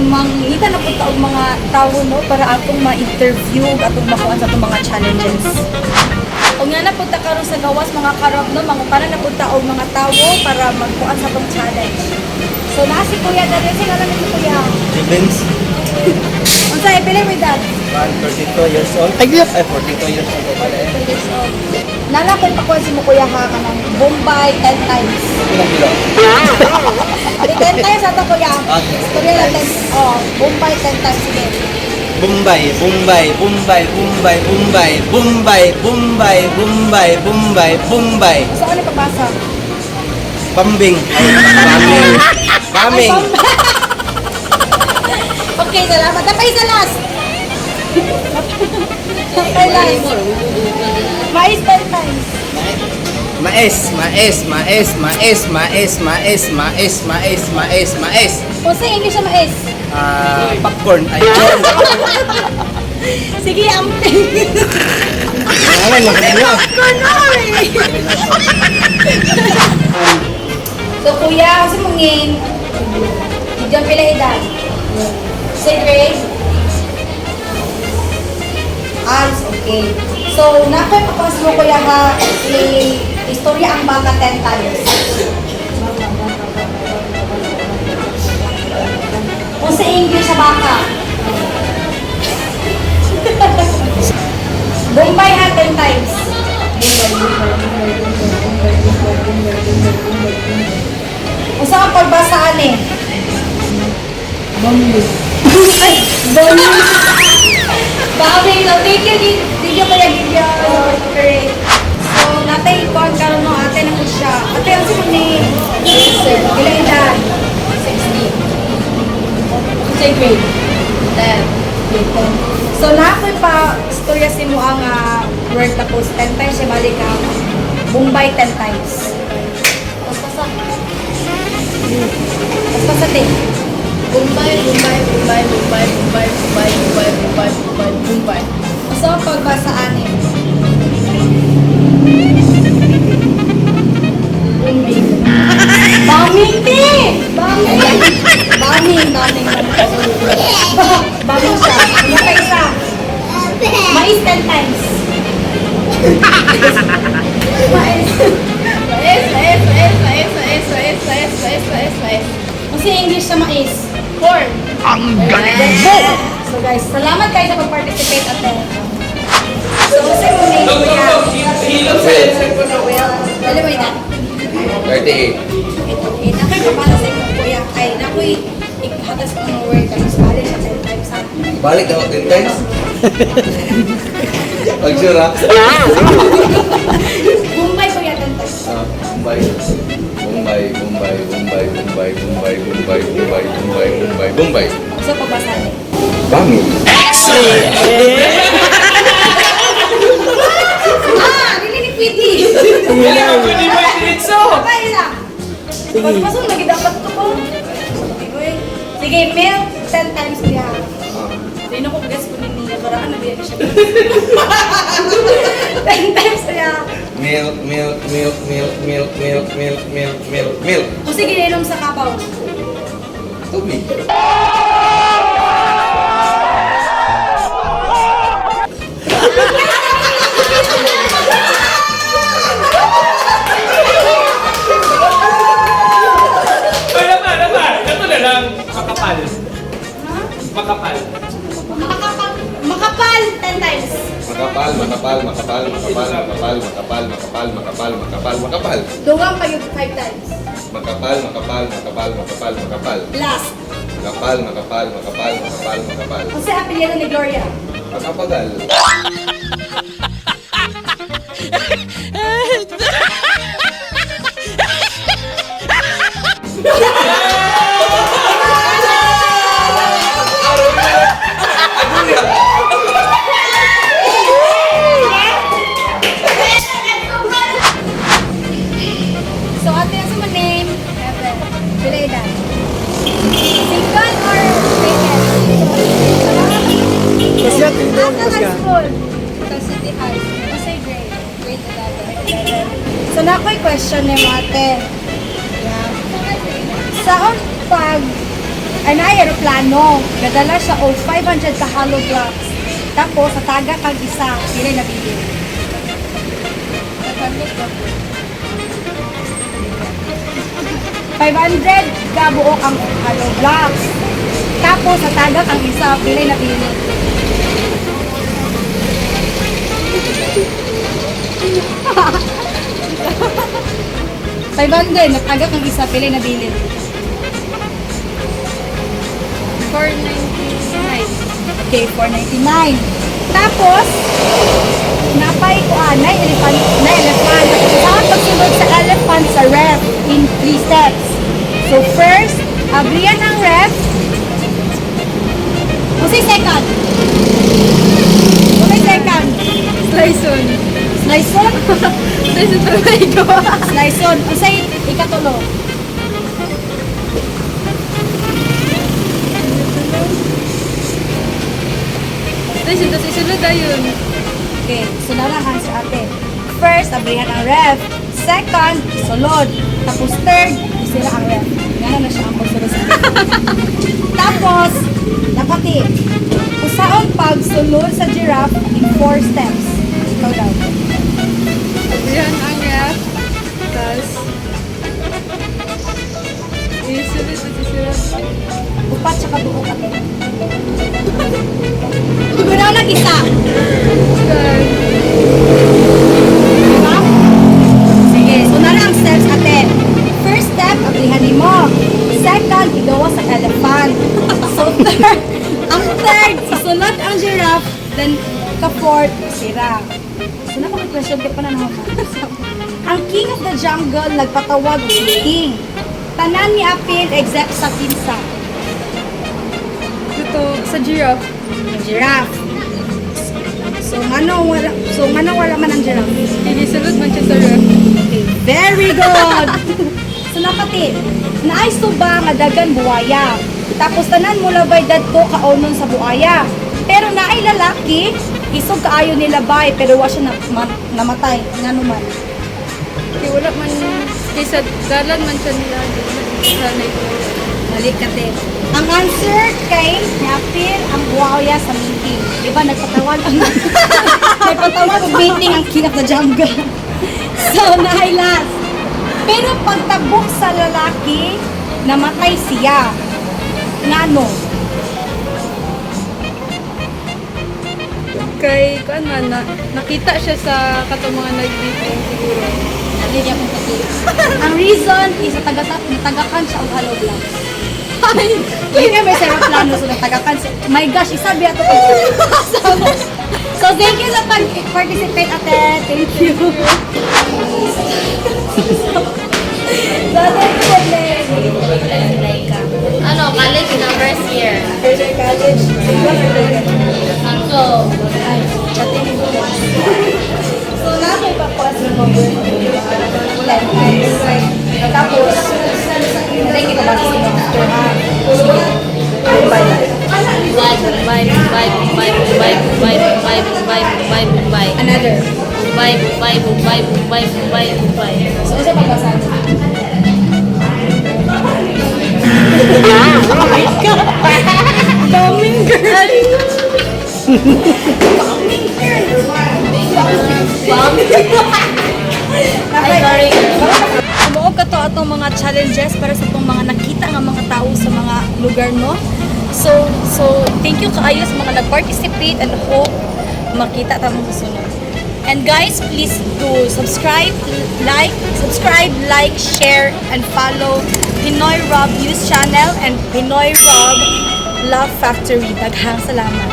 mangita na punta og mga tao no para akong ma-interview atong makuan sa atong mga challenges. Kung nga napunta karon sa gawas mga karab no, mga para napunta og mga tao para magkuan sa atong challenge. So na si Kuya Darius, sino na ni Kuya? Siblings, Unsa ipili mo dad? 42 years old. Ay, 42 years old. 42 years old. Nala ko pakuan si mo Kuya ha kanang Bombay 10 times. Ilang kilo? Di 10 times ato Kuya. Storya natin. Oh, Bombay 10 times sige. Bombay, Bombay, Bombay, Bombay, Bombay, Bombay, Bombay, Bombay, Bombay, Bombay. Saan ni pabasa? Pambing. Pambing. Pambing. Okay, salamat. Tapay sa last. Tapay last. Mais 10 times. Mais, mais, mais, mais, mais, mais, mais, mais, mais, mais. Kung sa English sa mais. Popcorn. Ay, Sige, amping. Alam mo kanina. So, kuya, kasi mungin. Diyan pila edad. Say grade. Ans, okay. So, nakoy papas mo kuya ha, istorya ang baka 10 times. Kung sa English sa baka. Bombay ha 10 times. Kung saan pagbasaan eh? Bombay. Ay, Bombay. Babing lang. Thank you, video kaya video. Great. So, natay ipon karon no ate na ko siya. Ate, ang sino ni Sir? Kailan edad? 16. Say grade? 10. So, nakoy pa storya si mo ang word tapos 10 times siya balik ka. Bombay 10 times. Pasa. Pasa te. Bombay, Bombay, Bombay, Bombay, Bombay, Bombay, Bombay, Bombay, Bombay, Bombay. So, pagbasaan eh. Baming te! Baming! Baming! Baming siya. Ano ka isa? Mais 10 times. Mais. Mais. Kasi English sa mais. Corn. So guys, salamat kayo sa pag-participate at so, kasi mo na yung kuya. Dali mo ina. 38. Nakoy papala sa yung kuya. Ay, nakoy ikhatas ko ng word. Tapos balik siya 10 times ha. Balik ako 10 times. Pagsura. Bombay kuya 10 times. Bombay. Bombay, Bombay, Bombay, Bombay, Bombay, Bombay, Bombay, Bombay, Bombay, Bombay. So, pagbasahan eh. Bangin. Dili ni Quitty. So, Kapay lang. Pasok lagi dapat ito po. Sige, milk 10 times kuya. Hindi na ko guess ko niya. Paraan na biyan siya. 10 times kuya. Milk, milk, milk, milk, milk, milk, milk, milk, milk, milk. O sige, inom sa kapaw. Tubig. Ito na lang, makapal. Makapal. Makapal 10 times. Makapal, makapal, makapal, makapal, makapal, makapal, makapal, makapal, makapal, makapal. Duwang kayo 5 times. Makapal, makapal, makapal, makapal, makapal. Last. Makapal, makapal, makapal, makapal, makapal. Kasi apelyido ni Gloria. Makapagal. So, ate, ano mo name? Evan. Pila edad? Single or dated? Kasi ate, hindi ako Asa ka. high school? Sa City High. Kasi grade? Grade 11. So, na ako'y question ni mo, ate. Yeah. Saan pag ay na aeroplano. Gadala siya og 500 ka hollow blocks. Tapos sa taga kag isa, pila na bili. 500 ka buok ang hollow blocks. Tapos sa taga kang isa, pila na bili. Nagtaga kang isa, pila na bili. 499. Okay, 499. Tapos, napay ko na elephant. Saan pagsunod sa elephant sa ref in 3 steps. So first, abrihan ang ref. Kasi second. Kasi second. Slice-on. Slice-on? Slice-on pa ba ito? Slice-on. Kasi ikatulo. Slice-on, tapos isunod na yun. Okay, sunarahan sa ate. First, abrihan ang ref. Second, sulod. Tapos third, isira ang ref. Ganun na siya ang pagsulod sa ref. Tapos, napati. Usaon pagsulod sa giraffe in 4 steps. Ikaw daw. Abrihan ang ref. Tapos, isunod at isunod. Upat siya kabuo ate. Guna na isa. Diba? Sige, sunara ang steps ate. First step, abrihan mo. Second, igawa sa elephant. So third, ang third, isunod ang giraffe. Then, ka-fourth, sira. So, napaka-question ka pa na naman. Ang king of the jungle nagpatawag ng king. Tanan ni Apil except sa kinsa. Ito, sa giraffe. Ang giraffe. So, ngano wala man ang giraffe? Inisunod man siya sa ref. Okay, very good. So, napati. Naay suba nga dagan buwaya. Tapos tanan mo labay dadto kaunon sa buaya. Pero naay lalaki, isog kaayo nila bay pero wa siya namatay. Ngano man. Kaya wala man, kaysa dalan man siya nila. Sanay ko. Mali ka din. Ang answer kay Napil ang buhaya sa meeting. Diba nagpatawag ang nagpatawag ang meeting ang king of the jungle. So, naay last. Pero pagtabok sa lalaki, namatay siya. Ngano? Kay, kuan man, nakita siya sa katong mga nag-meeting siguro. Nalilya kong pati. Ang reason is natagakan siya ang hollow block. Ay, yun may aeroplano so natagakan siya. My gosh, isabi ato ko. So, thank you sa pag-participate ate. Thank you. So, thank you ate. Ano, college na first year. First year college. Ako, Ay, chatting mo. So, nakay pa po as number. Tapos, nalay kita ba sa inyo after ha? Bye. Another. Bye. So, isa pagbasahan sa Daming girl! Ay, sorry. Umuog ka to atong mga challenges para sa itong mga nakita ng mga tao sa mga lugar no. So thank you kaayo sa mga nag-participate and hope makita ta mo susunod. And guys, please do subscribe, like, share, and follow Pinoy Rob News Channel and Pinoy Rob Love Factory. Daghang salamat.